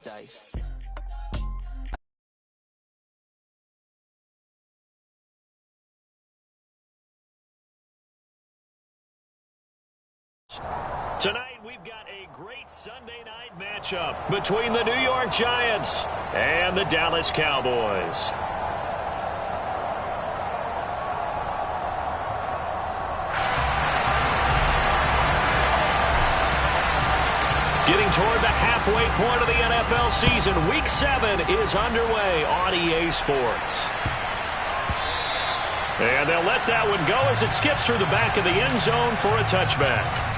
day. Tonight, we've got a great Sunday night matchup between the New York Giants and the Dallas Cowboys. Getting toward the halfway point of the NFL season, Week 7 is underway on EA Sports. And they'll let that one go as it skips through the back of the end zone for a touchback.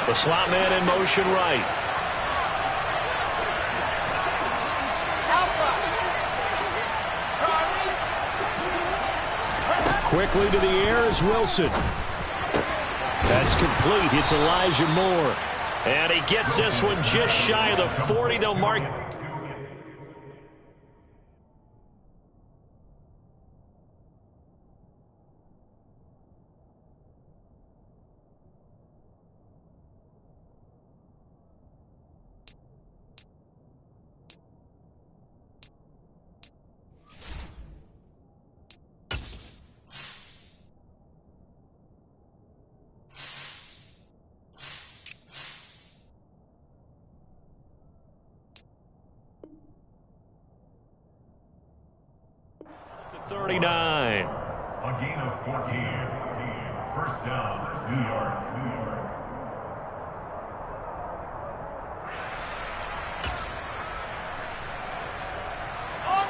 The slot man in motion right. Quickly to the air is Wilson. That's complete. It's Elijah Moore. And he gets this one just shy of the 40. They'll mark. to 39. A gain of 14. First down, New York.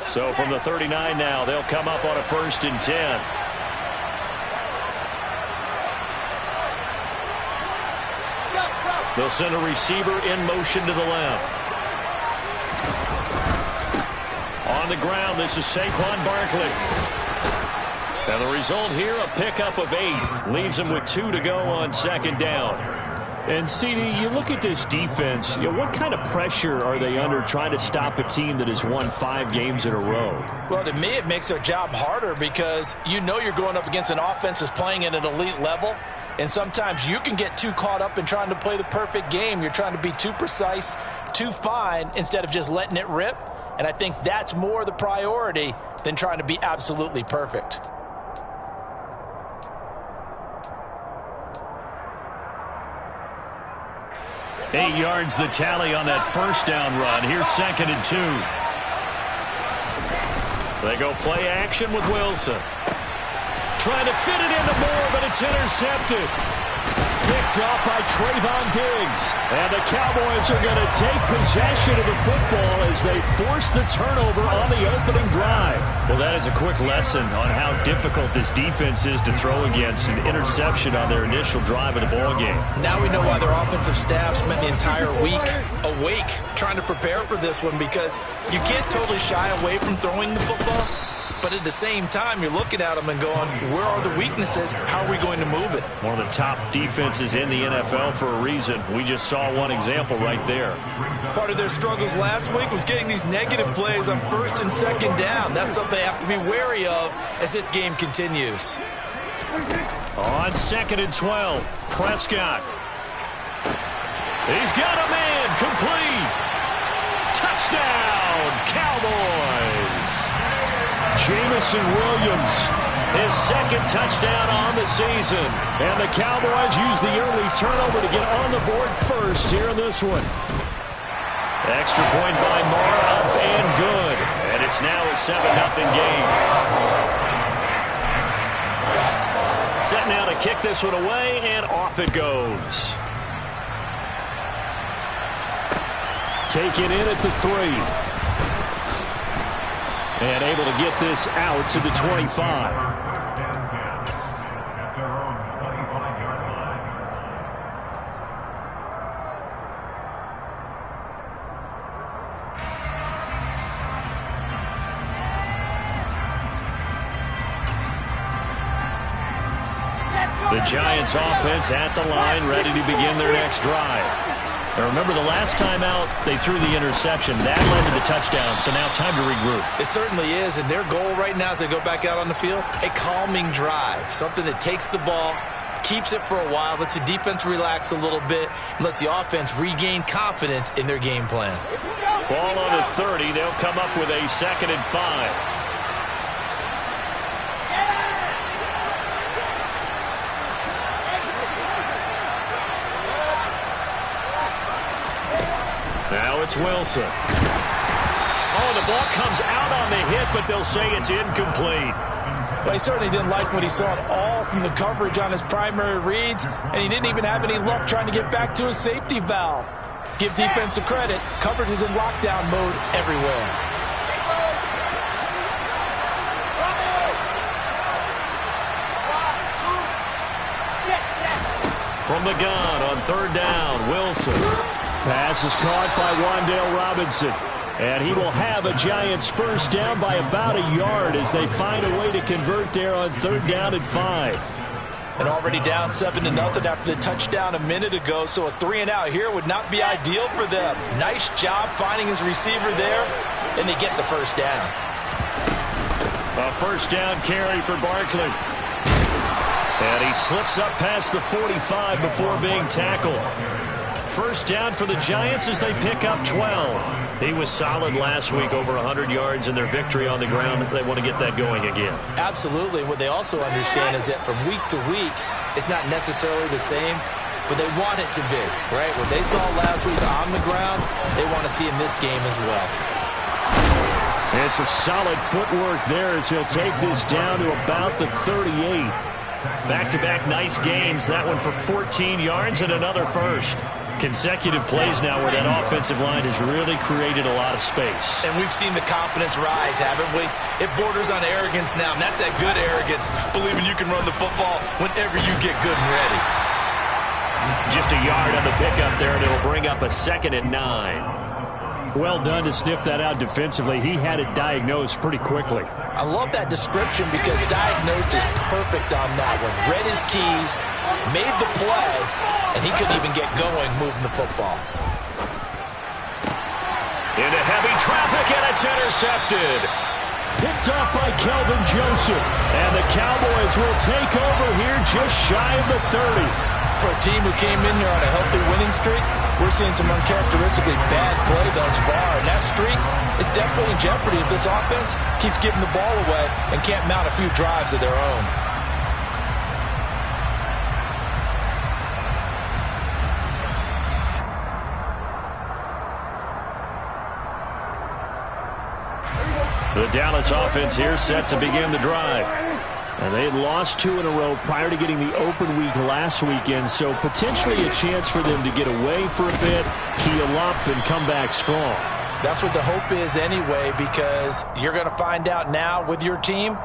So from the 39 now, they'll come up on a 1st and 10. They'll send a receiver in motion to the left. On the ground, this is Saquon Barkley. And the result here, a pickup of 8. Leaves them with 2 to go on 2nd down. And, CD, you look at this defense, what kind of pressure are they under trying to stop a team that has won 5 games in a row? Well, to me, it makes their job harder because you know you're going up against an offense that's playing at an elite level. And sometimes you can get too caught up in trying to play the perfect game. You're trying to be too precise, too fine, instead of just letting it rip. And I think that's more the priority than trying to be absolutely perfect. Eight yards the tally on that 1st down run. Here's 2nd and 2. They go play action with Wilson. Trying to fit it into Moore, but it's intercepted. Picked off by Trayvon Diggs. And the Cowboys are going to take possession of the football as they force the turnover on the opening drive. Well, that is a quick lesson on how difficult this defense is to throw against. An interception on their initial drive of the ballgame. Now we know why their offensive staff spent the entire week awake trying to prepare for this one, because you can't totally shy away from throwing the football. But at the same time, you're looking at them and going, where are the weaknesses? How are we going to move it? One of the top defenses in the NFL for a reason. We just saw one example right there. Part of their struggles last week was getting these negative plays on 1st and 2nd down. That's something they have to be wary of as this game continues. On 2nd and 12, Prescott. He's got a man, complete. Touchdown, Cowboys. Jamison Williams, his 2nd touchdown on the season. And the Cowboys use the early turnover to get on the board first here in this one. Extra point by Moore, up and good. And it's now a 7-0 game. Set now to kick this one away, and off it goes. Taken in at the 3. And able to get this out to the 25. Let's go! The Giants offense at the line, ready to begin their next drive. Now remember, the last time out, they threw the interception. That led to the touchdown, so now time to regroup. It certainly is, and their goal right now as they go back out on the field, a calming drive, something that takes the ball, keeps it for a while, lets the defense relax a little bit, and lets the offense regain confidence in their game plan. Ball on the 30. They'll come up with a 2nd and 5. Now it's Wilson. Oh, the ball comes out on the hit, but they'll say it's incomplete. Well, he certainly didn't like what he saw at all from the coverage on his primary reads, and he didn't even have any luck trying to get back to his safety valve. Give defense a credit. Coverage was in lockdown mode everywhere. From the gun on 3rd down, Wilson. Pass is caught by Wan'Dale Robinson. And he will have a Giants first down by about a yard as they find a way to convert there on 3rd down and 5. And already down 7-0 after the touchdown a minute ago, so a 3-and-out here would not be ideal for them. Nice job finding his receiver there, and they get the first down. A first down carry for Barkley. And he slips up past the 45 before being tackled. First down for the Giants as they pick up 12. He was solid last week, over 100 yards in their victory on the ground. They want to get that going again. Absolutely. What they also understand is that from week to week, it's not necessarily the same, but they want it to be, right? What they saw last week on the ground, they want to see in this game as well. It's a solid footwork there as he'll take this down to about the 38. Back-to-back nice gains. That one for 14 yards and another first. Consecutive plays now where that offensive line has really created a lot of space. And we've seen the confidence rise, haven't we? It borders on arrogance now, and that's that good arrogance, believing you can run the football whenever you get good and ready. Just a yard on the pickup there, and it'll bring up a 2nd and 9. Well done to sniff that out defensively. He had it diagnosed pretty quickly. I love that description because diagnosed is perfect on that one. Read his keys, made the play, and he couldn't even get going moving the football. Into heavy traffic, and it's intercepted. Picked up by Kelvin Joseph. And the Cowboys will take over here just shy of the 30. For a team who came in here on a healthy winning streak, we're seeing some uncharacteristically bad play thus far. And that streak is definitely in jeopardy if this offense keeps giving the ball away and can't mount a few drives of their own. The Dallas offense here set to begin the drive. And they had lost 2 in a row prior to getting the open week last weekend, so potentially a chance for them to get away for a bit, keel up, and come back strong. That's what the hope is anyway, because you're going to find out now with your team,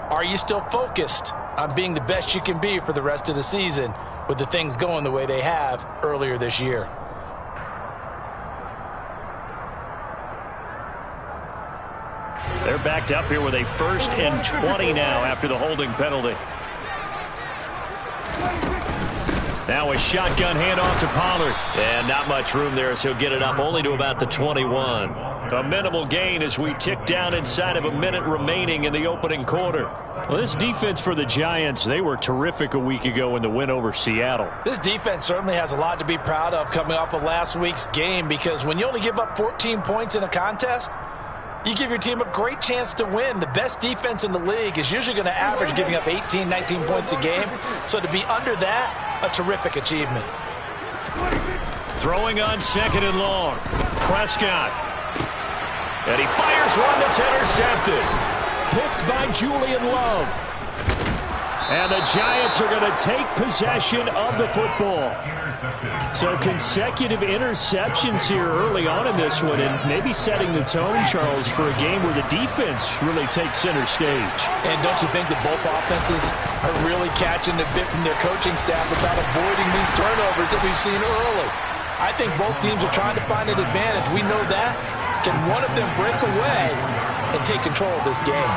are you still focused on being the best you can be for the rest of the season with the things going the way they have earlier this year? They're backed up here with a 1st and 20 now after the holding penalty. Now a shotgun handoff to Pollard. And not much room there, so he'll get it up only to about the 21. A minimal gain as we tick down inside of a minute remaining in the opening quarter. Well, this defense for the Giants, they were terrific a week ago in the win over Seattle. This defense certainly has a lot to be proud of coming off of last week's game, because when you only give up 14 points in a contest, you give your team a great chance to win. The best defense in the league is usually going to average giving up 18, 19 points a game. So to be under that, a terrific achievement. Throwing on 2nd and long. Prescott. And he fires one that's intercepted. Picked by Julian Love. And the Giants are going to take possession of the football. So consecutive interceptions here early on in this one, and maybe setting the tone, Charles, for a game where the defense really takes center stage. And don't you think that both offenses are really catching a bit from their coaching staff about avoiding these turnovers that we've seen early? I think both teams are trying to find an advantage. We know that. Can one of them break away and take control of this game?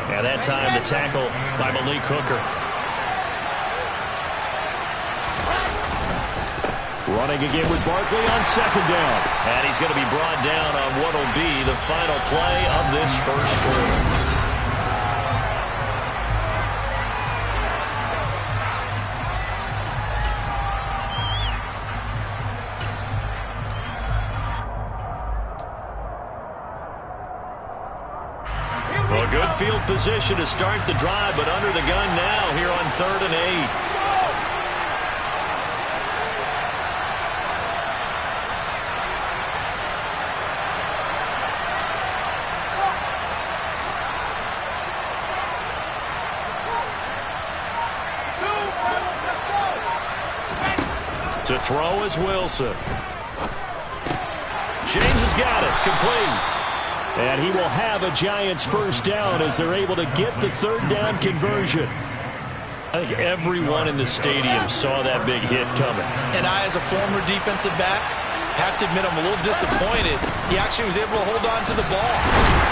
At that time, the tackle by Malik Hooker. Running again with Barkley on second down. And he's going to be brought down on what will be the final play of this first quarter. A good field position to start the drive, but under the gun now here on 3rd and 8. To throw is Wilson. James has got it. Complete. And he will have a Giants first down as they're able to get the 3rd down conversion. I think everyone in the stadium saw that big hit coming. And I, as a former defensive back, have to admit I'm a little disappointed. He actually was able to hold on to the ball.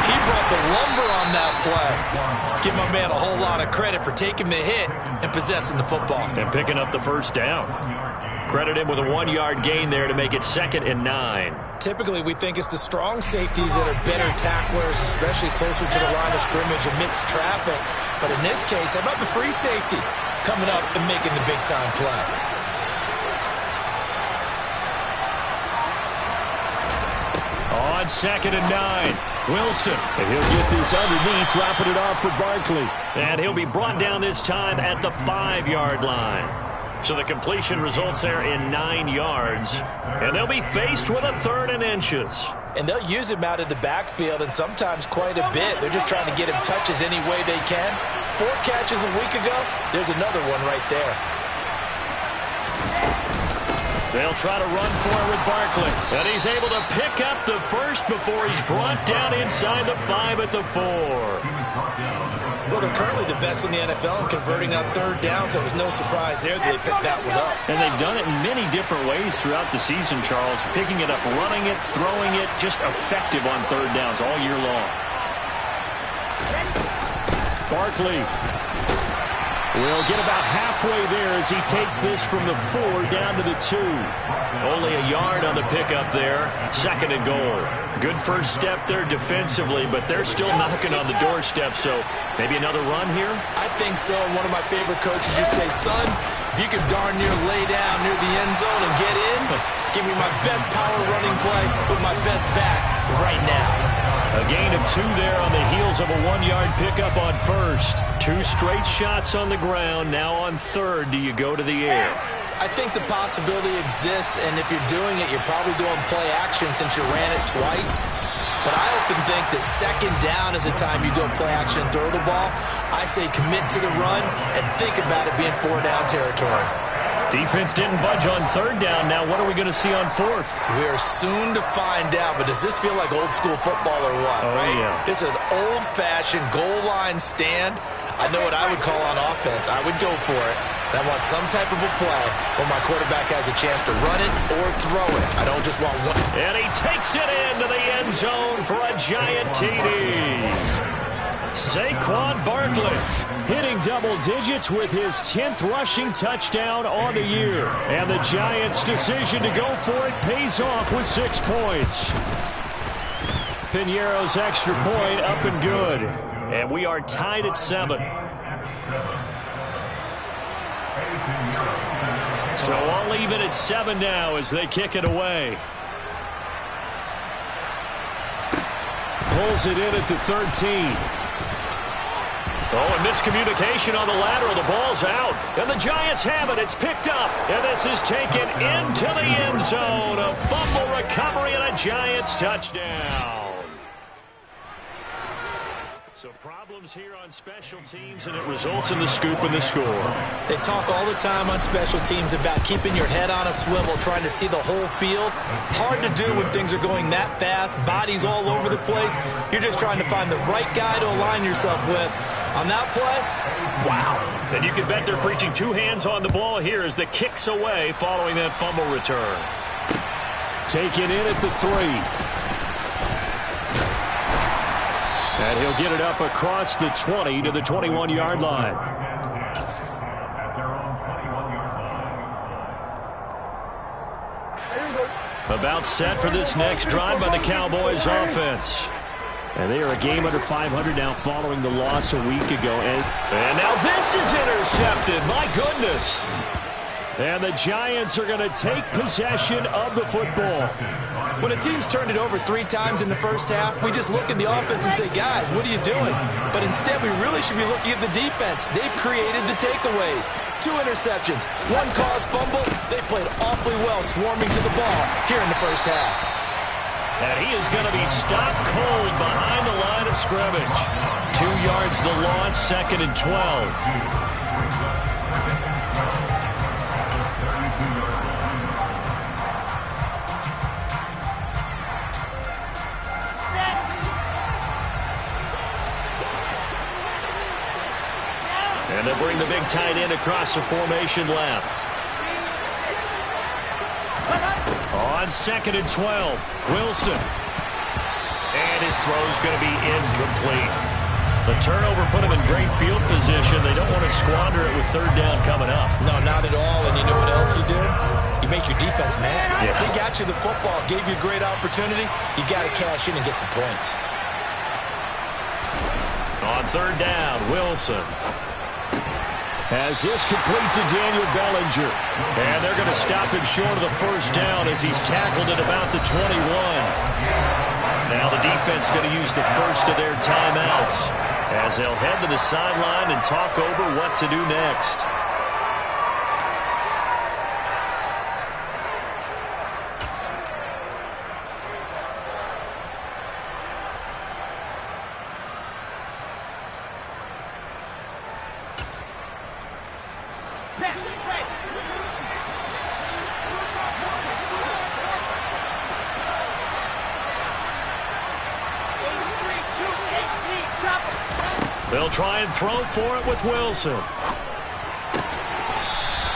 He brought the lumber on that play. Give my man a whole lot of credit for taking the hit and possessing the football. And picking up the first down. Credit him with a 1-yard gain there to make it 2nd and 9. Typically, we think it's the strong safeties that are better tacklers, especially closer to the line of scrimmage amidst traffic. But in this case, how about the free safety coming up and making the big-time play? On 2nd and 9, Wilson. And he'll get this underneath, dropping it off for Barkley. And he'll be brought down this time at the 5-yard line. So the completion results there in 9 yards. And they'll be faced with a 3rd and inches. And they'll use him out of the backfield, and sometimes quite a bit. They're just trying to get him touches any way they can. 4 catches a week ago. There's another one right there. They'll try to run for it with Barkley. And he's able to pick up the first before he's brought down inside the 5 at the 4. Well, they're currently the best in the NFL in converting on 3rd down, so it was no surprise there that they picked that one up. And they've done it in many different ways throughout the season, Charles. Picking it up, running it, throwing it, just effective on 3rd downs all year long. Barkley will get about halfway there as he takes this from the 4 down to the 2. Only a yard on the pickup there. 2nd and goal. Good first step there defensively, but they're still knocking on the doorstep, so maybe another run here? I think so. And one of my favorite coaches used to say, son, if you can darn near lay down near the end zone and get in, give me my best power running play with my best back right now. A gain of 2 there on the heels of a 1-yard pickup on 1st. 2 straight shots on the ground. Now on 3rd, do you go to the air? I think the possibility exists, and if you're doing it, you're probably going play action since you ran it twice. But I often think that 2nd down is a time you go play action and throw the ball. I say commit to the run and think about it being 4-down territory. Defense didn't budge on 3rd down. Now what are we going to see on 4th? We are soon to find out, but does this feel like old school football or what? Oh, right? Yeah. It's an old-fashioned goal line stand. I know what I would call on offense. I would go for it. And I want some type of a play where my quarterback has a chance to run it or throw it. I don't just want one. And he takes it into the end zone for a giant TD. Saquon Barkley hitting double digits with his 10th rushing touchdown on the year. And the Giants' decision to go for it pays off with 6 points. Piñeiro's extra point up and good. And we are tied at 7. So I'll leave it at 7 now as they kick it away. Pulls it in at the 13. Oh, a miscommunication on the lateral. The ball's out. And the Giants have it. It's picked up. And this is taken into the end zone. A fumble recovery and a Giants touchdown. So problems here on special teams, and it results in the scoop and the score. They talk all the time on special teams about keeping your head on a swivel, trying to see the whole field. Hard to do when things are going that fast, bodies all over the place. You're just trying to find the right guy to align yourself with. On that play, wow. And you can bet they're preaching 2 hands on the ball here as the kick's away following that fumble return. Taken in at the 3. And he'll get it up across the 20 to the 21-yard line. At their own 21-yard About set for this next drive by the Cowboys offense. And they are a game under 500 now following the loss a week ago. And now this is intercepted. My goodness. And the Giants are going to take possession of the football. When a team's turned it over 3 times in the first half, we just look at the offense and say, guys, what are you doing? But instead, we really should be looking at the defense. They've created the takeaways. 2 interceptions, 1 caused fumble. They played awfully well swarming to the ball here in the first half. And he is going to be stopped cold behind the line of scrimmage. 2 yards the loss, 2nd and 12. And they bring the big tight end across the formation left. On 2nd and 12, Wilson. And his throw's going to be incomplete. The turnover put him in great field position. They don't want to squander it with 3rd down coming up. No, not at all. And you know what else you do? You make your defense mad. Yeah. They got you the football, gave you a great opportunity. You got to cash in and get some points. On 3rd down, Wilson has this complete to Daniel Bellinger. And they're going to stop him short of the 1st down as he's tackled at about the 21. Now the defense going to use the first of their timeouts as they'll head to the sideline and talk over what to do next. They'll try and throw for it with Wilson.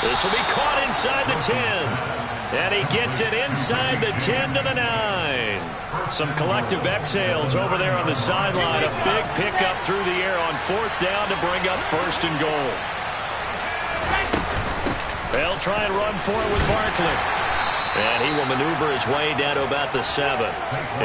This will be caught inside the 10. And he gets it inside the 10 to the 9. Some collective exhales over there on the sideline. A big pickup through the air on 4th down to bring up 1st and goal. They'll try and run for it with Barkley. And he will maneuver his way down to about the 7.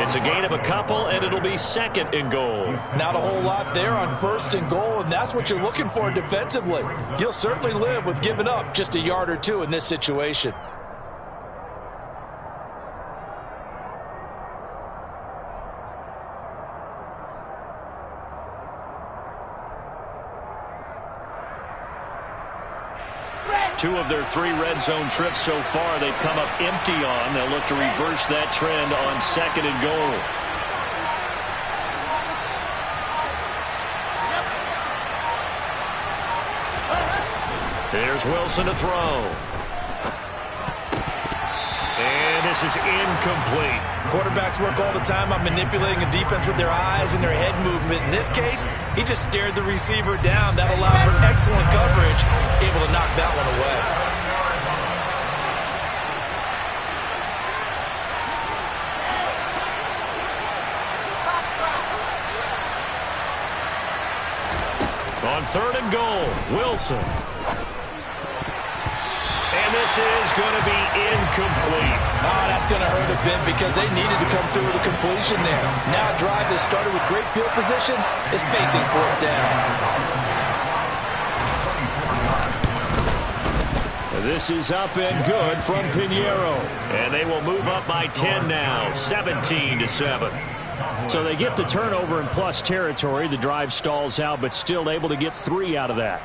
It's a gain of a couple, and it'll be 2nd and goal. Not a whole lot there on 1st and goal, and that's what you're looking for defensively. You'll certainly live with giving up just a yard or 2 in this situation. Two of their 3 red zone trips so far they've come up empty on. They'll look to reverse that trend on 2nd and goal. There's Wilson to throw. And this is incomplete. Quarterbacks work all the time on manipulating a defense with their eyes and their head movement. In this case, he just stared the receiver down. That allowed for excellent coverage, able to knock that one away. On 3rd and goal, Wilson. And this is going to be incomplete. Oh, that's going to hurt a bit because they needed to come through with a completion there. Now a drive that started with great field position is facing 4th down. This is up and good from Pinheiro. And they will move up by 10 now, 17-7. So they get the turnover in plus territory. The drive stalls out, but still able to get 3 out of that.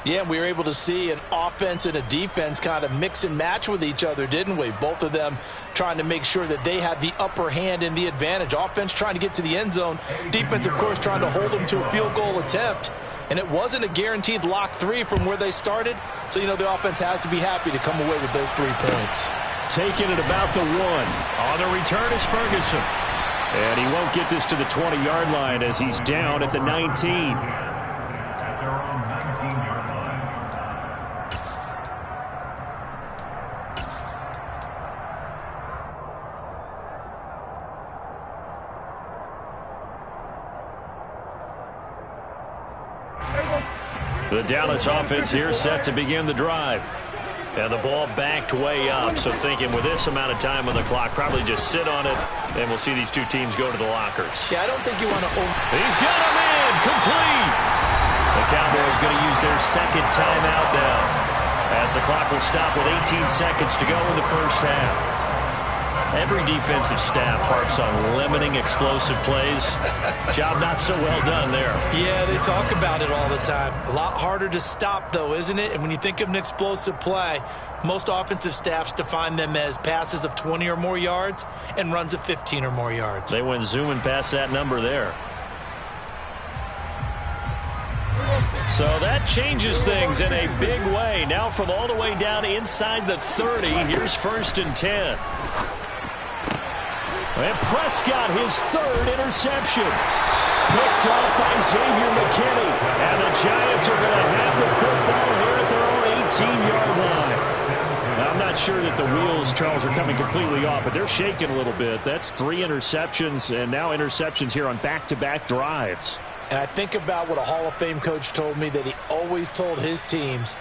Yeah, we were able to see an offense and a defense kind of mix and match with each other, didn't we? Both of them trying to make sure that they had the upper hand and the advantage. Offense trying to get to the end zone. Defense, of course, trying to hold them to a field goal attempt. And it wasn't a guaranteed lock 3 from where they started. So, you know, the offense has to be happy to come away with those 3 points. Taking it about the 1. On the return is Ferguson. And he won't get this to the 20-yard line as he's down at the 19. The Dallas offense here set to begin the drive. And the ball backed way up, so thinking with this amount of time on the clock, probably just sit on it, and we'll see these two teams go to the lockers. Yeah, I don't think you want to He's got him in, complete. The Cowboys going to use their second timeout now, as the clock will stop with 18 seconds to go in the first half. Every defensive staff harps on limiting explosive plays. Job not so well done there. Yeah, they talk about it all the time. A lot harder to stop, though, isn't it? And when you think of an explosive play, most offensive staffs define them as passes of 20 or more yards and runs of 15 or more yards. They went zooming past that number there. So that changes things in a big way. Now from all the way down inside the 30, here's 1st and 10. And Prescott, his third interception. Picked off by Xavier McKinney. And the Giants are going to have the football here at their own 18-yard line. Now, I'm not sure that the wheels, Charles, are coming completely off, but they're shaking a little bit. That's 3 interceptions, and now interceptions here on back-to-back drives. And I think about what a Hall of Fame coach told me that he always told his teams,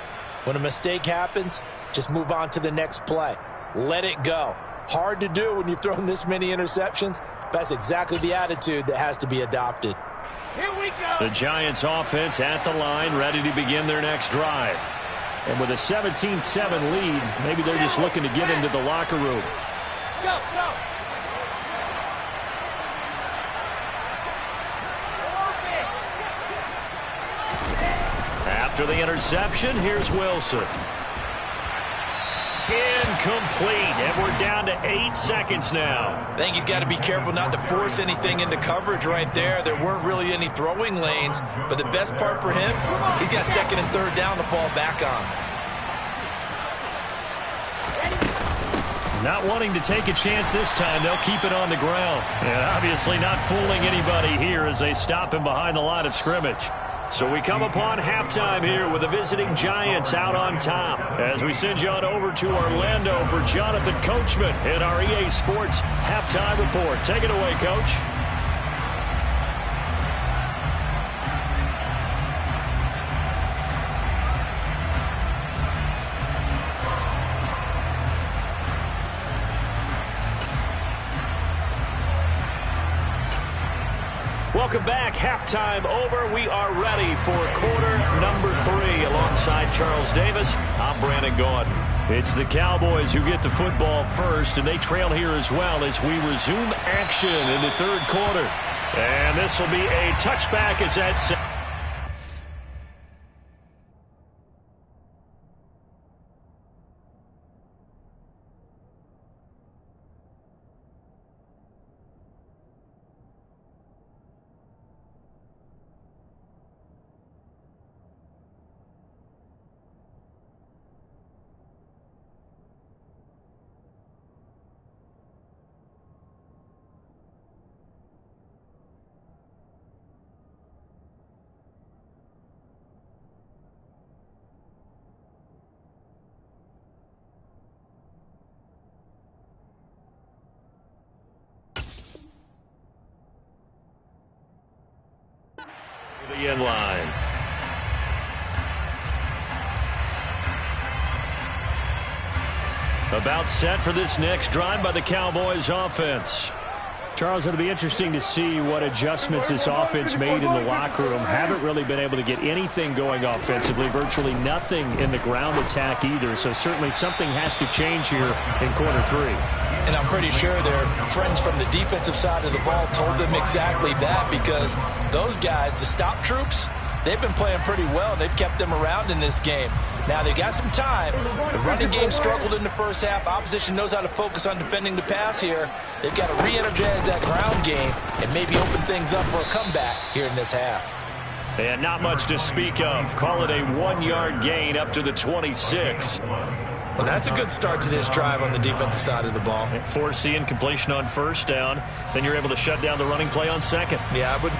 when a mistake happens, just move on to the next play. Let it go. Hard to do when you've thrown this many interceptions. That's exactly the attitude that has to be adopted. Here we go. The Giants offense at the line, ready to begin their next drive. And with a 17-7 lead, maybe they're just looking to get into the locker room. Go, go. After the interception, here's Wilson. Incomplete, and we're down to 8 seconds now. I think he's got to be careful not to force anything into coverage right there. There weren't really any throwing lanes, but the best part for him, he's got 2nd and 3rd down to fall back on. Not wanting to take a chance this time, they'll keep it on the ground. And obviously not fooling anybody here as they stop him behind the line of scrimmage. So we come upon halftime here with the visiting Giants out on top. As we send you on over to Orlando for Jonathan Coachman in our EA Sports Halftime Report. Take it away, Coach. Welcome back. Halftime over. We are ready for quarter number 3. Alongside Charles Davis, I'm Brandon Gordon. It's the Cowboys who get the football first, and they trail here as well as we resume action in the 3rd quarter. And this will be a touchback as that's... the end line. About set for this next drive by the Cowboys offense. Charles, it'll be interesting to see what adjustments this offense made in the locker room. Haven't really been able to get anything going offensively, virtually nothing in the ground attack either. So certainly something has to change here in quarter 3. And I'm pretty sure their friends from the defensive side of the ball told them exactly that, because those guys, the stop troops, they've been playing pretty well, and they've kept them around in this game. Now, they got some time. The running game struggled in the first half. Opposition knows how to focus on defending the pass here. They've got to re-energize that ground game and maybe open things up for a comeback here in this half. And not much to speak of. Call it a 1-yard gain up to the 26. Well, that's a good start to this drive on the defensive side of the ball. Force the incompletion on 1st down. Then you're able to shut down the running play on 2nd. Yeah, I would...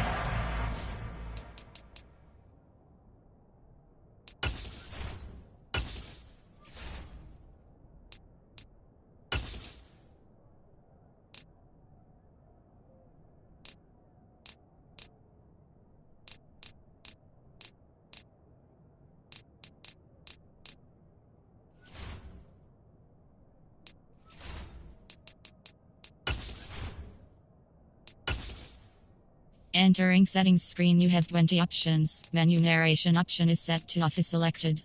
Entering settings screen, you have 20 options. Menu narration option is set to off is selected.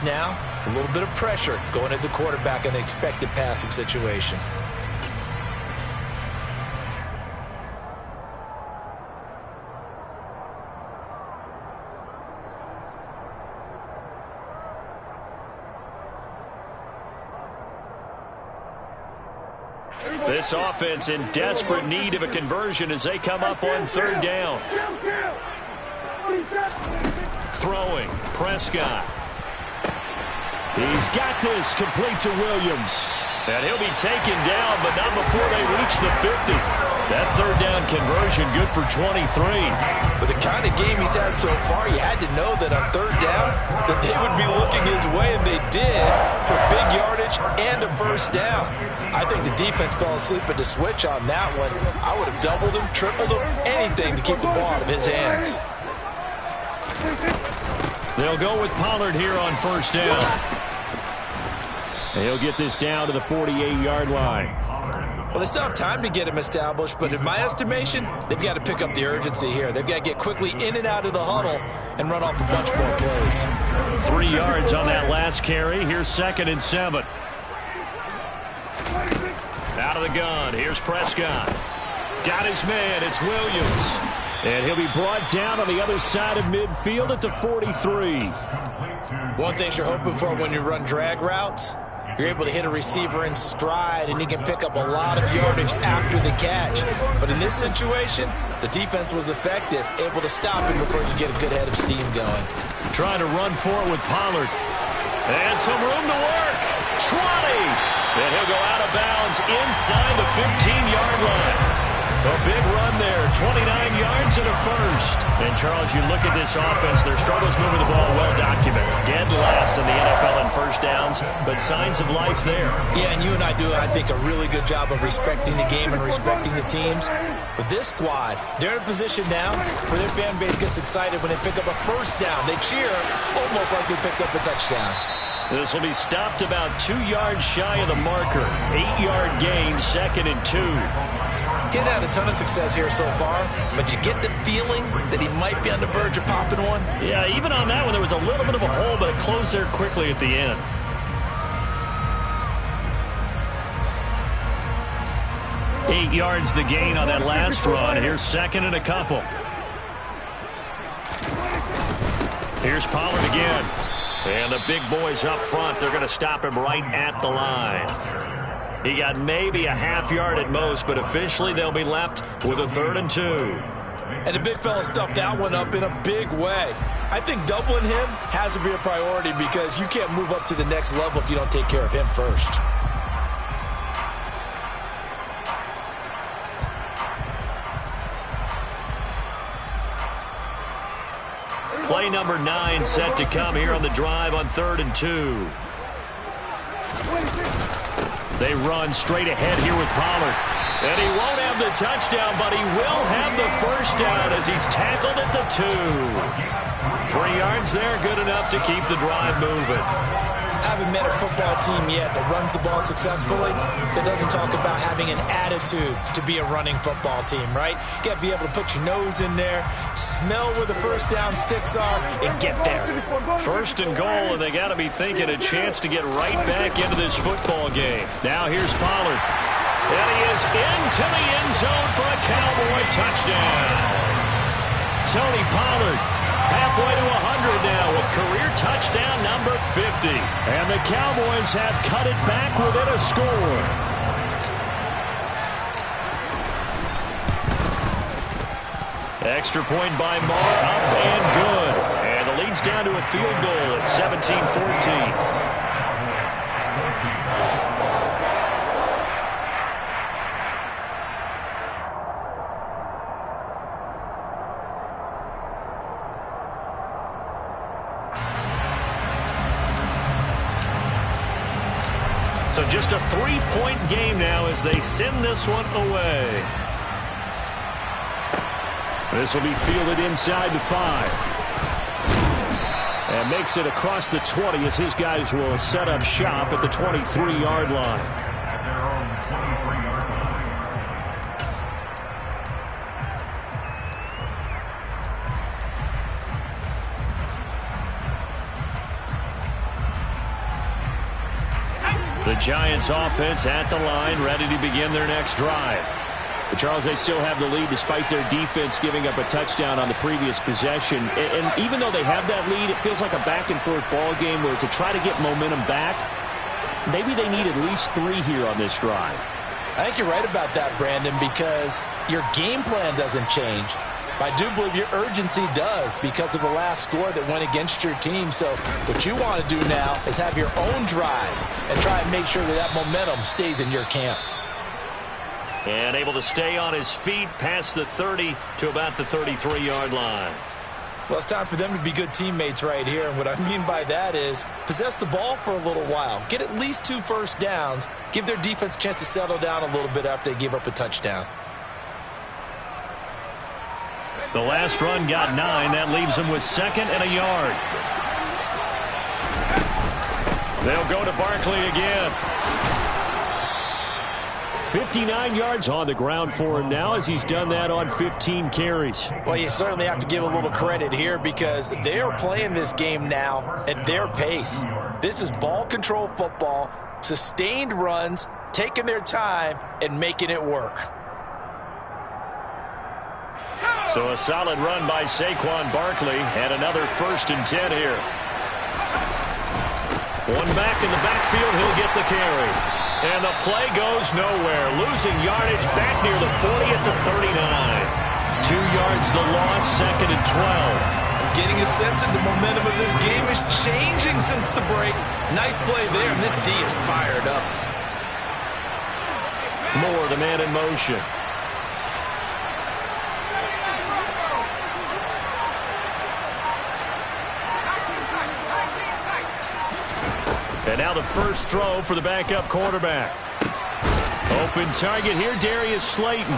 Now, a little bit of pressure going at the quarterback in an expected passing situation. This offense in desperate need of a conversion as they come up on third down. Throwing, Prescott. He's got this, complete to Williams. And he'll be taken down, but not before they reach the 50. That third down conversion good for 23. With the kind of game he's had so far, you had to know that on third down that they would be looking his way, and they did, for big yardage and a first down. I think the defense fell asleep at the switch on that one. I would have doubled him, tripled him, anything to keep the ball out of his hands. They'll go with Pollard here on first down. He'll get this down to the 48-yard line. Well, they still have time to get him established, but in my estimation, they've got to pick up the urgency here. They've got to get quickly in and out of the huddle and run off a bunch more plays. 3 yards on that last carry. Here's 2nd and 7. Out of the gun. Here's Prescott. Got his man. It's Williams. And he'll be brought down on the other side of midfield at the 43. One thing you're hoping for when you run drag routes, you're able to hit a receiver in stride, and he can pick up a lot of yardage after the catch. But in this situation, the defense was effective, able to stop him before you get a good head of steam going. Trying to run for it with Pollard. And some room to work. 20. And he'll go out of bounds inside the 15-yard line. A big run there, 29 yards and a first. And, Charles, you look at this offense, their struggles moving the ball well documented. Dead last in the NFL in first downs, but signs of life there. Yeah, and you and I do, I think, a really good job of respecting the game and respecting the teams. But this squad, they're in a position now where their fan base gets excited when they pick up a first down. They cheer almost like they picked up a touchdown. This will be stopped about 2 yards shy of the marker. 8-yard gain, 2nd and 2. He's had a ton of success here so far, but you get the feeling that he might be on the verge of popping one. Yeah, even on that one, there was a little bit of a hole, but it closed there quickly at the end. Eight yards the gain on that last run. Here's 2nd and a couple. Here's Pollard again. And the big boys up front, they're going to stop him right at the line. He got maybe a half yard at most, but officially they'll be left with a 3rd and 2. And the big fella stuffed that one up in a big way. I think doubling him has to be a priority because you can't move up to the next level if you don't take care of him first. Play number 9 set to come here on the drive on 3rd and 2. They run straight ahead here with Pollard. And he won't have the touchdown, but he will have the first down as he's tackled at the 2. 3 yards there, good enough to keep the drive moving. I haven't met a football team yet that runs the ball successfully that doesn't talk about having an attitude to be a running football team, right? You got to be able to put your nose in there, smell where the first down sticks are, and get there. 1st and goal, and they got to be thinking a chance to get right back into this football game. Now here's Pollard. And he is into the end zone for a Cowboy touchdown. Tony Pollard halfway to 100 now with career touchdown number 50. And the Cowboys have cut it back within a score. Extra point by Marr, up and good. And the lead's down to a field goal at 17-14. So just a 3-point game now as they send this one away. This will be fielded inside the 5. And makes it across the 20 as his guys will set up shop at the 23-yard line. At their own 23-yard line. The Giants offense at the line, ready to begin their next drive. But Charles, they still have the lead despite their defense giving up a touchdown on the previous possession. And even though they have that lead, it feels like a back-and-forth ball game where to try to get momentum back, maybe they need at least 3 here on this drive. I think you're right about that, Brandon, because your game plan doesn't change. I do believe your urgency does because of the last score that went against your team. So what you want to do now is have your own drive and try and make sure that that momentum stays in your camp. And able to stay on his feet past the 30 to about the 33-yard line. Well, it's time for them to be good teammates right here. And what I mean by that is possess the ball for a little while. Get at least 2 first downs. Give their defense a chance to settle down a little bit after they give up a touchdown. The last run got 9. That leaves them with 2nd and a yard. They'll go to Barkley again. 59 yards on the ground for him now as he's done that on 15 carries. Well, you certainly have to give a little credit here because they are playing this game now at their pace. This is ball control football, sustained runs, taking their time, and making it work. So a solid run by Saquon Barkley and another 1st and 10 here. One back in the backfield, he'll get the carry. And the play goes nowhere. Losing yardage back near the 40 at the 39. 2 yards the loss, 2nd and 12. I'm getting a sense that the momentum of this game is changing since the break. Nice play there, and this D is fired up. Moore, the man in motion. And now the first throw for the backup quarterback. Open target here, Darius Slayton.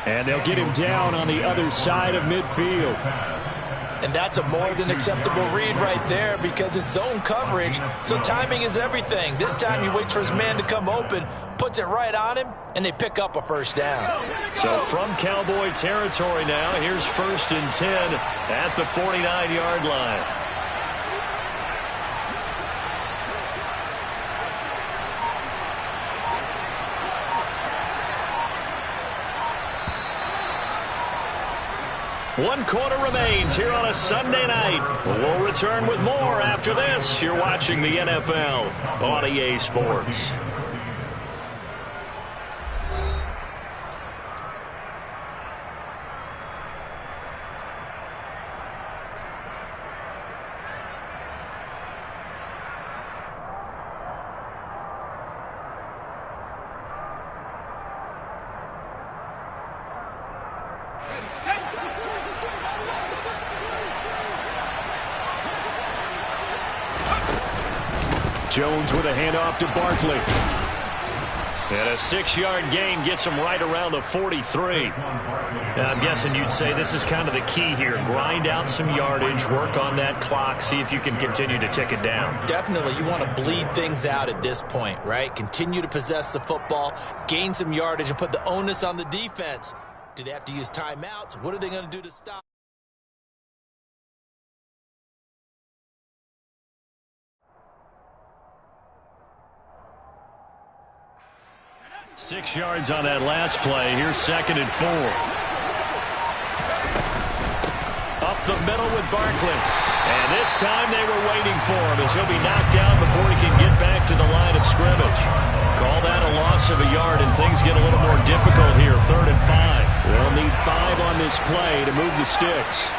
And they'll get him down on the other side of midfield. And that's a more than acceptable read right there because it's zone coverage, so timing is everything. This time he waits for his man to come open, puts it right on him, and they pick up a first down. So from Cowboy territory now, here's 1st and 10 at the 49-yard line. One quarter remains here on a Sunday night. We'll return with more after this. You're watching the NFL on EA Sports. Jones with a handoff to Barkley. And a 6-yard gain gets him right around the 43. Now, I'm guessing you'd say this is kind of the key here. Grind out some yardage, work on that clock, see if you can continue to tick it down. Definitely. You want to bleed things out at this point, right? Continue to possess the football, gain some yardage, and put the onus on the defense. Do they have to use timeouts? What are they going to do to stop? Six yards on that last play. Here's 2nd and 4. Up the middle with Barkley. And this time they were waiting for him as he'll be knocked down before he can get back to the line of scrimmage. Call that a loss of a yard, and things get a little more difficult here. 3rd and 5. They'll need 5 on this play to move the sticks.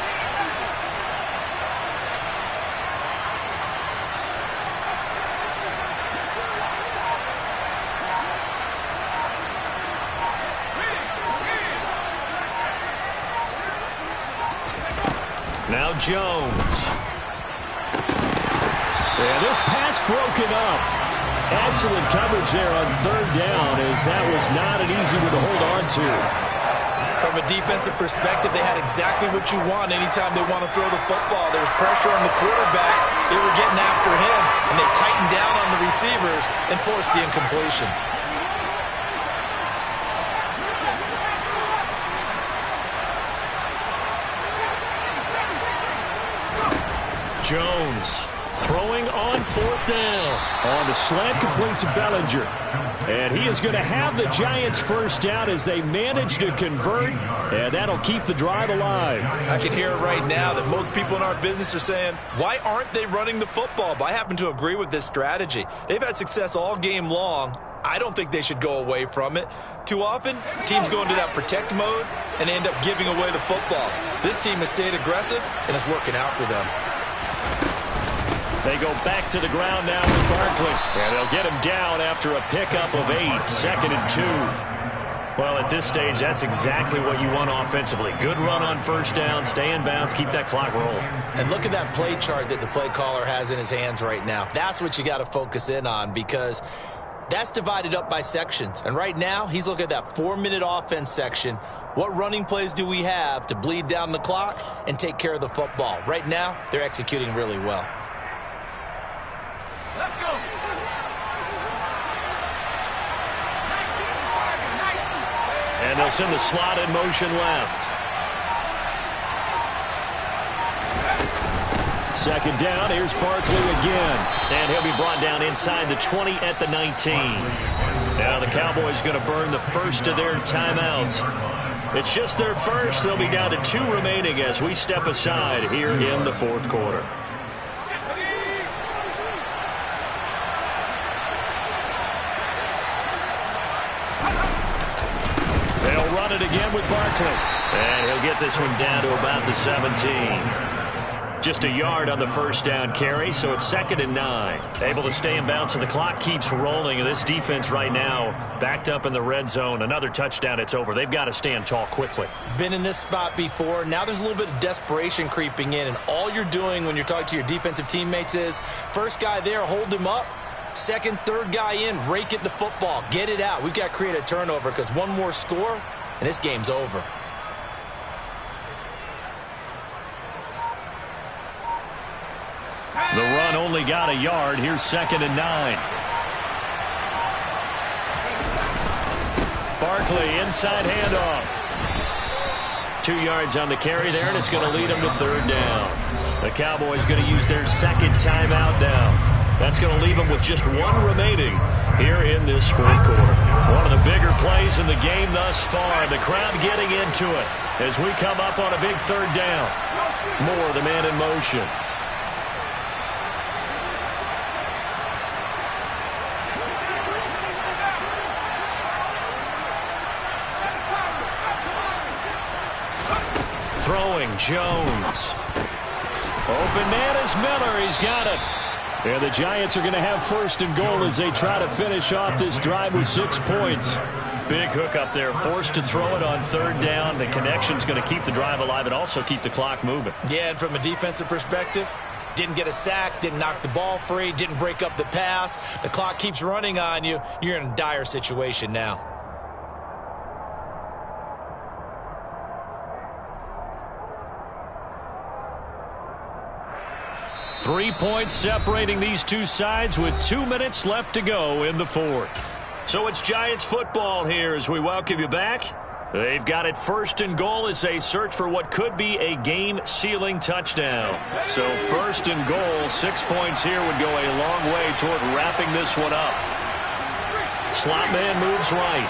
Now Jones. And this pass broken up. Excellent coverage there on 3rd down, as that was not an easy one to hold on to. From a defensive perspective, they had exactly what you want anytime they want to throw the football. There was pressure on the quarterback. They were getting after him, and they tightened down on the receivers and forced the incompletion. Jones throwing on 4th down. On the slant, complete to Bellinger. And he is going to have the Giants first down as they manage to convert, and that'll keep the drive alive. I can hear it right now that most people in our business are saying, why aren't they running the football? But I happen to agree with this strategy. They've had success all game long. I don't think they should go away from it. Too often, teams go into that protect mode and end up giving away the football. This team has stayed aggressive, and it's working out for them. They go back to the ground now with Barkley. And they'll get him down after a pickup of 8, 2nd and 2. Well, at this stage, that's exactly what you want offensively. Good run on 1st down, stay in bounds, keep that clock rolling. And look at that play chart that the play caller has in his hands right now. That's what you got to focus in on, because that's divided up by sections. And right now, he's looking at that 4-minute offense section. What running plays do we have to bleed down the clock and take care of the football? Right now, they're executing really well. Let's go. And they'll send the slot in motion left. 2nd down, here's Barkley again. And he'll be brought down inside the 20 at the 19. Now the Cowboys going to burn the first of their timeouts. It's just their first. They'll be down to 2 remaining as we step aside here in the 4th quarter. They'll run it again with Barkley. And he'll get this one down to about the 17. Just a yard on the 1st down carry, so it's 2nd and 9. Able to stay in bounds, so the clock keeps rolling. And this defense right now backed up in the red zone. Another touchdown, it's over. They've got to stand tall quickly. Been in this spot before. Now there's a little bit of desperation creeping in. And all you're doing when you're talking to your defensive teammates is, first guy there, hold him up. 2nd, 3rd guy in, rake it the football. Get it out. We've got to create a turnover, because one more score, and this game's over. The run only got a yard. Here's 2nd and 9. Barkley, inside handoff. 2 yards on the carry there, and it's going to lead them to 3rd down. The Cowboys going to use their 2nd timeout now. That's going to leave them with just 1 remaining here in this 4th quarter. One of the bigger plays in the game thus far. The crowd getting into it as we come up on a big 3rd down. Moore, the man in motion. Throwing, Jones. Open man is Miller. He's got it. And the Giants are going to have 1st and goal as they try to finish off this drive with 6 points. Big hook up there. Forced to throw it on 3rd down. The connection's going to keep the drive alive and also keep the clock moving. Yeah, and from a defensive perspective, didn't get a sack, didn't knock the ball free, didn't break up the pass. The clock keeps running on you. You're in a dire situation now. Three points separating these two sides with 2 minutes left to go in the 4th. So it's Giants football here as we welcome you back. They've got it 1st and goal as they search for what could be a game-sealing touchdown. So 1st and goal, 6 points here would go a long way toward wrapping this one up. Slot man moves right.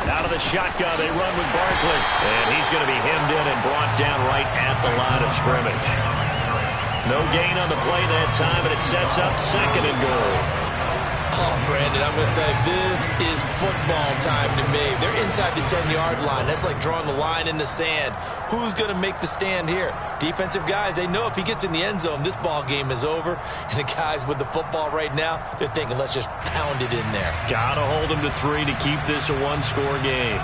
Out of the shotgun, they run with Barkley. And he's going to be hemmed in and brought down right at the line of scrimmage. No gain on the play that time, and it sets up 2nd and goal. Oh, Brandon, I'm going to tell you, this is football time to me. They're inside the 10-yard line. That's like drawing the line in the sand. Who's going to make the stand here? Defensive guys, they know if he gets in the end zone, this ball game is over. And the guys with the football right now, they're thinking, let's just pound it in there. Got to hold them to 3 to keep this a one-score game.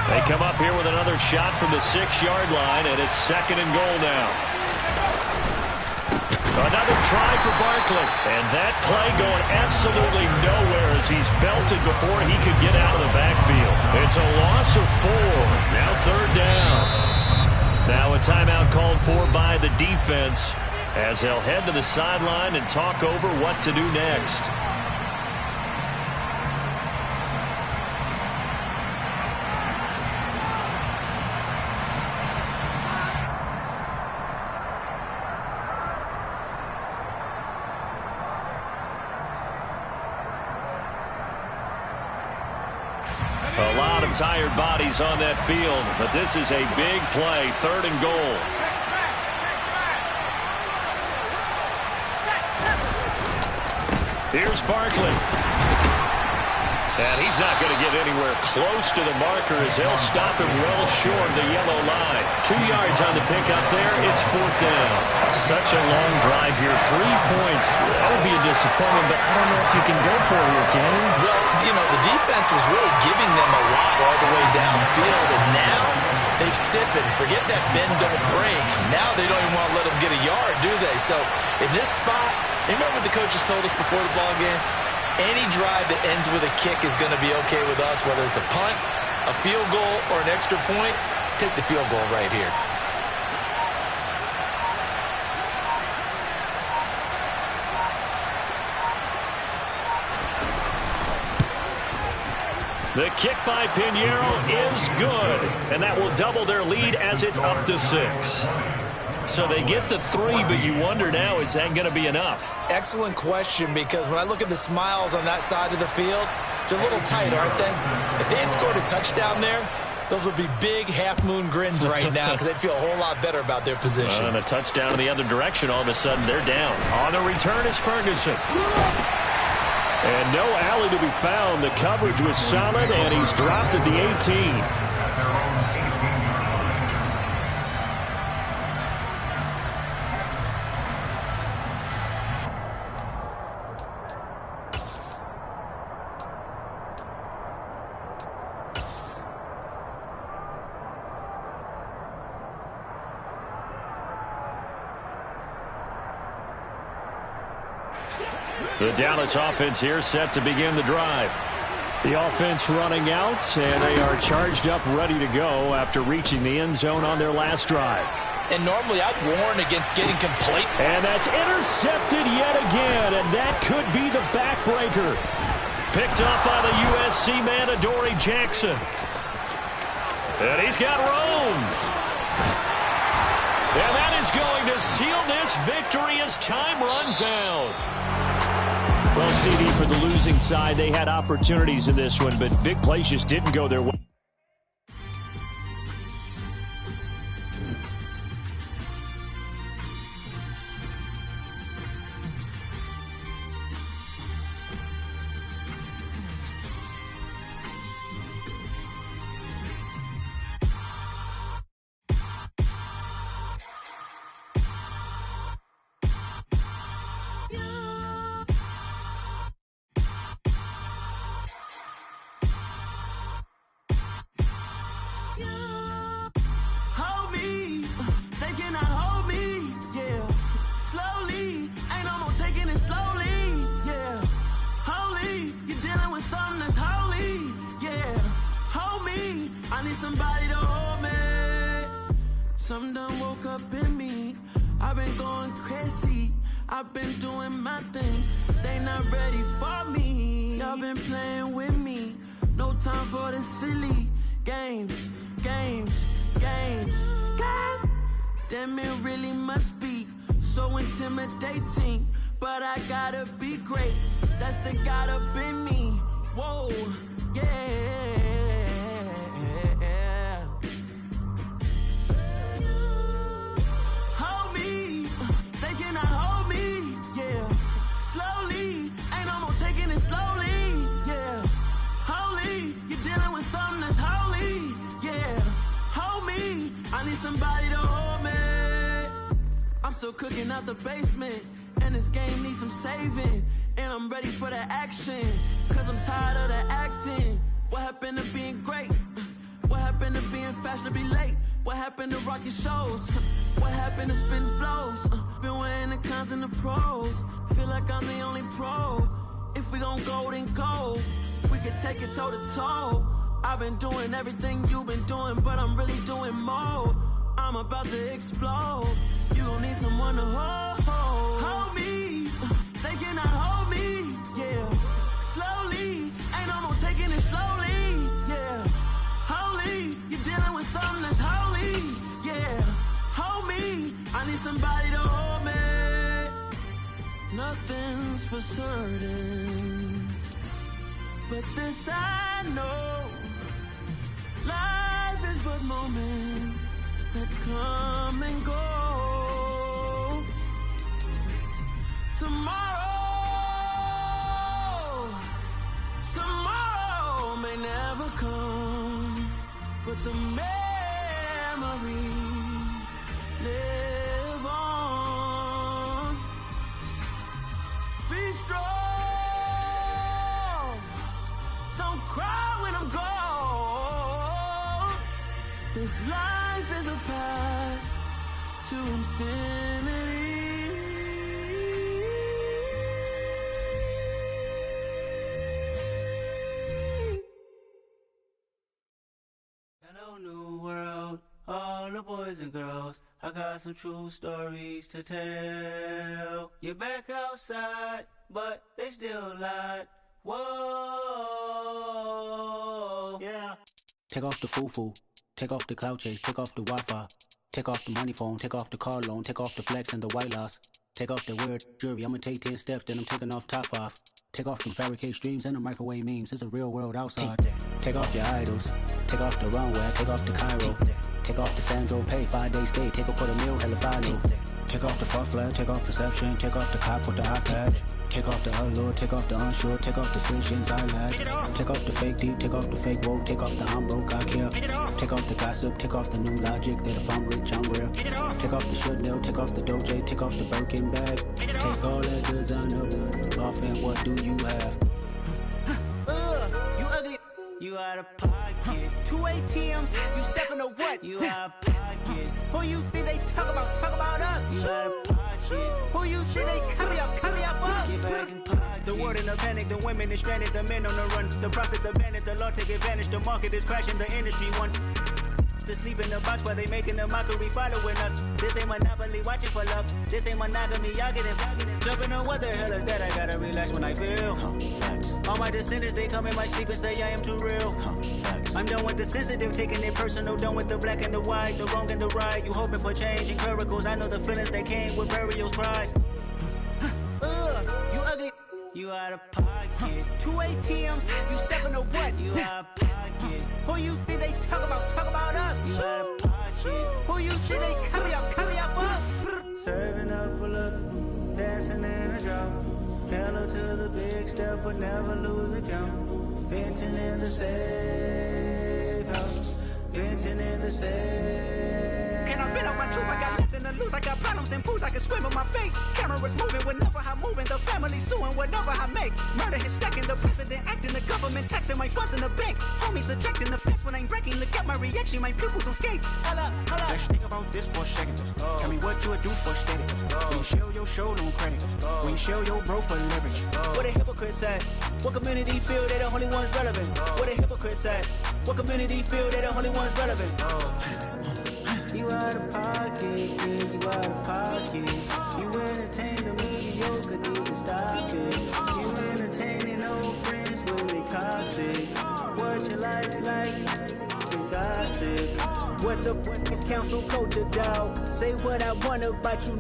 They come up here with another shot from the 6-yard line, and it's 2nd and goal now. Another try for Barkley. And that play going absolutely nowhere as he's belted before he could get out of the backfield. It's a loss of 4. Now 3rd down. Now a timeout called for by the defense as they'll head to the sideline and talk over what to do next. A lot of tired bodies on that field, but this is a big play, 3rd and goal. Here's Barkley. And he's not going to get anywhere close to the marker as they'll stop him well short of the yellow line. 2 yards on the pickup there. It's 4th down. Such a long drive here. 3 points. That would be a disappointment, but I don't know if you can go for it here, can you? Well, you know, the defense was really giving them a lot all the way downfield, and now they've stiffened. Forget that bend, don't break. Now they don't even want to let them get a yard, do they? So in this spot, remember what the coaches told us before the ball game? Any drive that ends with a kick is going to be okay with us, whether it's a punt, a field goal, or an extra point. Take the field goal right here. The kick by Pinheiro is good, and that will double their lead as it's up to 6. So they get the 3, but you wonder now, is that going to be enough? Excellent question, because when I look at the smiles on that side of the field, it's a little tight, aren't they? If they had scored a touchdown there, those would be big half-moon grins right now because they'd feel a whole lot better about their position. And a touchdown in the other direction, all of a sudden they're down. On the return is Ferguson. And no alley to be found. The coverage was solid, and he's dropped at the 18. The Dallas offense here set to begin the drive. The offense running out, and they are charged up, ready to go after reaching the end zone on their last drive. And normally I'd warn against getting complete. And that's intercepted yet again, and that could be the backbreaker. Picked up by the USC man, Adoree Jackson. And he's got room. And that is going to seal this victory as time runs out. Well, CD, for the losing side, they had opportunities in this one, but big plays just didn't go their way. Something done woke up in me. I've been going crazy. I've been doing my thing. They not ready for me. Y'all been playing with me. No time for the silly games. Damn, it really must be so intimidating. But I gotta be great. That's the God up in me. Whoa, yeah. Somebody to hold me. I'm still cooking out the basement, and this game needs some saving. And I'm ready for the action, cause I'm tired of the acting. What happened to being great? What happened to being fashionably late? What happened to rocking shows? What happened to spitting flows? Been weighing the cons and the pros. Feel like I'm the only pro. If we gon' go, then go. We can take it toe to toe. I've been doing everything you've been doing, but I'm really doing more. I'm about to explode. You gon' need someone to hold me. They cannot hold me, yeah. Slowly, ain't no more taking it slowly, yeah. Holy, you're dealing with something that's holy, yeah. Hold me, I need somebody to hold me. Nothing's for certain, but this I know. Life is but moments that come and go. Tomorrow may never come, but the memories live on. Be strong, don't cry when I'm gone. This life is a path to infinity. Hello, new world, all the boys and girls. I got some true stories to tell. You're back outside, but they still lied. Whoa, yeah. Take off the foo-foo, take off the cloud chase, take off the Wi-Fi. Take off the money phone, take off the car loan, take off the flex and the white loss. Take off the weird jewelry, I'ma take 10 steps, then I'm taking off top off. Take off them fabricate streams and the microwave memes, it's a real world outside. Take off your idols, take off the runway, take off the Cairo. Take off the Sandro pay, 5 days stay, take a quarter meal, hella final. Take off the fuck flag, take off perception, take off the cop with the iPad. Take off the allure, take off the unsure, take off decisions I lack. Take off the fake deep, take off the fake woke, take off the I'm broke, I care. Take off the gossip, take off the new logic, that if I'm rich, I'm real. Take off the Chanel, take off the Doja, take off the Birkin bag. Take all that designer off and what do you have? You ugly, you out of pocket. 2 ATMs, you stepping to what? You out of pocket. Who you think they talk about us? You out of pocket. Who you think they carry up for us? Get back in pocket. The world in a panic, the women is stranded, the men on the run. The profits abandoned, the law take advantage, the market is crashing, the industry wants to sleep in the box while they making a mockery following us. This ain't monopoly, watching for love. This ain't monogamy, y'all get it. Jumping on what the hell is that? I gotta relax when I feel. All my descendants, they come in my sleep and say I am too real. I'm done with the sensitive, taking it personal. Done with the black and the white, the wrong and the right. You hoping for change and miracles. I know the feelings that came with burial cries. You ugly. You out of pocket. 2 ATMs, you stepping to what? You out of pocket. Who you think they talk about us? You out of pocket. Who you think they carry up for us? Serving up a look, dancing in a drop. Hello to the big step, but never lose a count. Venting in the safe house. Venting in the safe. Can I vent out my truth? I got nothing to lose. I got problems and booze. I can swim on my fate. Cameras moving whenever I'm moving. The family suing whatever I make. Murder is stacking. The president acting. The government taxing my funds in the bank. Homies ejecting the fence when I'm breaking. Look at my reaction. My pupils on skates. Hold up. Let's think about this for a second. Tell me what you would do for steady. When you show your show no credit. When you show your bro for leverage. What a hypocrite said. What community feel they the only ones relevant? What a hypocrite said. What community feel they the only ones relevant? You out of pocket, yeah, you out of pocket. You entertain the mediocre, need to stop it. You entertaining old friends when they toxic. What your life like? You gossip. What the fuck is council culture, dog? Say what I want about you,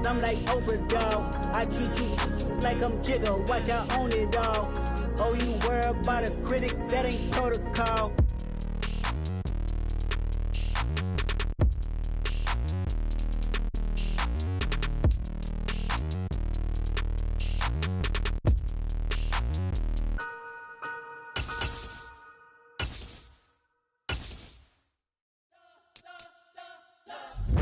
I'm like overdog. I treat you like I'm Jigga, watch I own it all. Oh, you worry about a critic, that ain't protocol.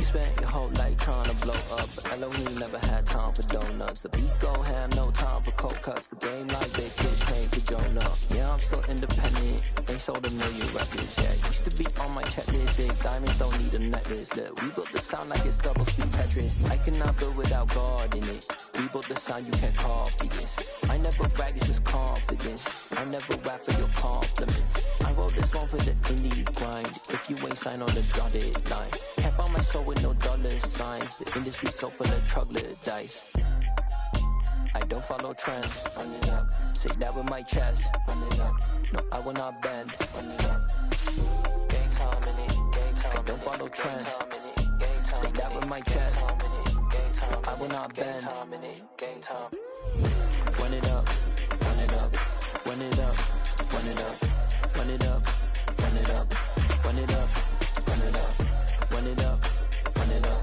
You spent your whole life trying to blow up, but Elohim never had time for donuts. The beat go ham, no time for cold cuts. The game like big kids paying for Jonah. Yeah, I'm still independent, ain't sold a million records yet. Used to be on my checklist, big diamonds don't need a necklace. Look, we built the sound like it's double speed Tetris. I cannot build without God in it. We built the sound, you can't copy this. I never brag, it's just confidence. I never rap for your compliments. I wrote this one for the indie grind. If you ain't signed on the dotted line, can't buy my soul with no dollar signs. The industry so full of troglodytes. I don't follow trends. Run it up. Say that with my chest. Run it up. No, I will not bend. Run it up. Gang time in it. Gang time. I don't follow trends. Say that with my chest. I will not bend. Gang time. Run it up. Run it up. Run it up. Run it up. Run it up. Run it up. Run it up. Run it up. Run it up. Run it up.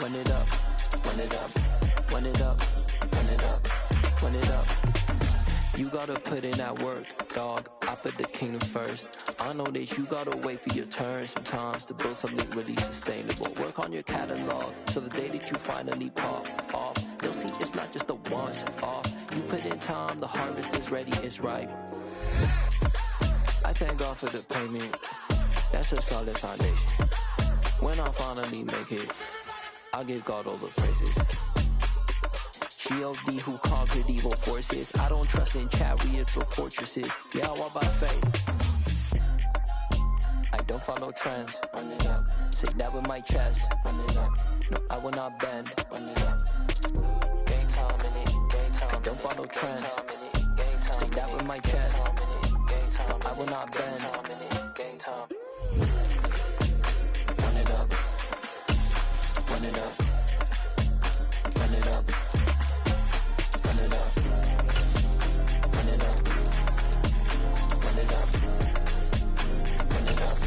Run it up. Run it up. Run it up. Run it up. Run it up. You gotta put in that work, dog. I put the kingdom first. I know that you gotta wait for your turn sometimes to build something really sustainable. Work on your catalog, so the day that you finally pop off, you'll see it's not just a once off. You put in time, the harvest is ready, it's ripe. I thank God for the payment. That's a solid foundation. When I finally make it, I'll give God all the praises. G.O.D. who conquered evil forces. I don't trust in chariots or fortresses. Yeah, I walk by faith. I don't follow trends. Run it up. Say that with my chest. Run it up. No, I will not bend. Run it up. Gang time in it. Gang time. I don't follow trends. Say that with my chest. No, I will not bend. Gang time. Run it up. Run it up. Run it up. Run it up. Run it up. Run it up. Run it up.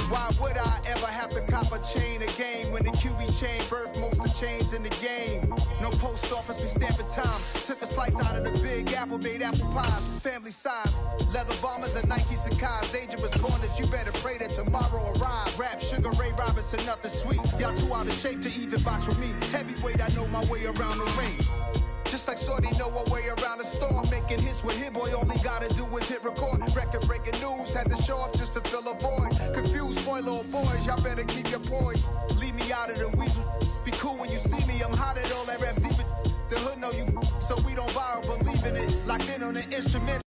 Why would I ever have to cop a chain again when the QB chain birthed most of the chains in the game? No post office, we stamping time. Took a slice out of the big apple, made apple pies, family size. Leather bombers and Nike Sacai's. Dangerous corners, you better pray that tomorrow arrive. Rap, Sugar Ray Robinson, nothing sweet. Y'all too out of shape to even box with me. Heavyweight, I know my way around the ring. Just like Shorty know her way around the storm. Making hits with Hit Boy, all he gotta do is hit record. Record breaking news, had to show up just to fill a void. Confused boy, little boys, y'all better keep your poise. Leave me out of the weasel. Be cool when you see me, I'm hot at all that rap deep. The hood know you, so we don't borrow, believe in it. Locked in on the instrument.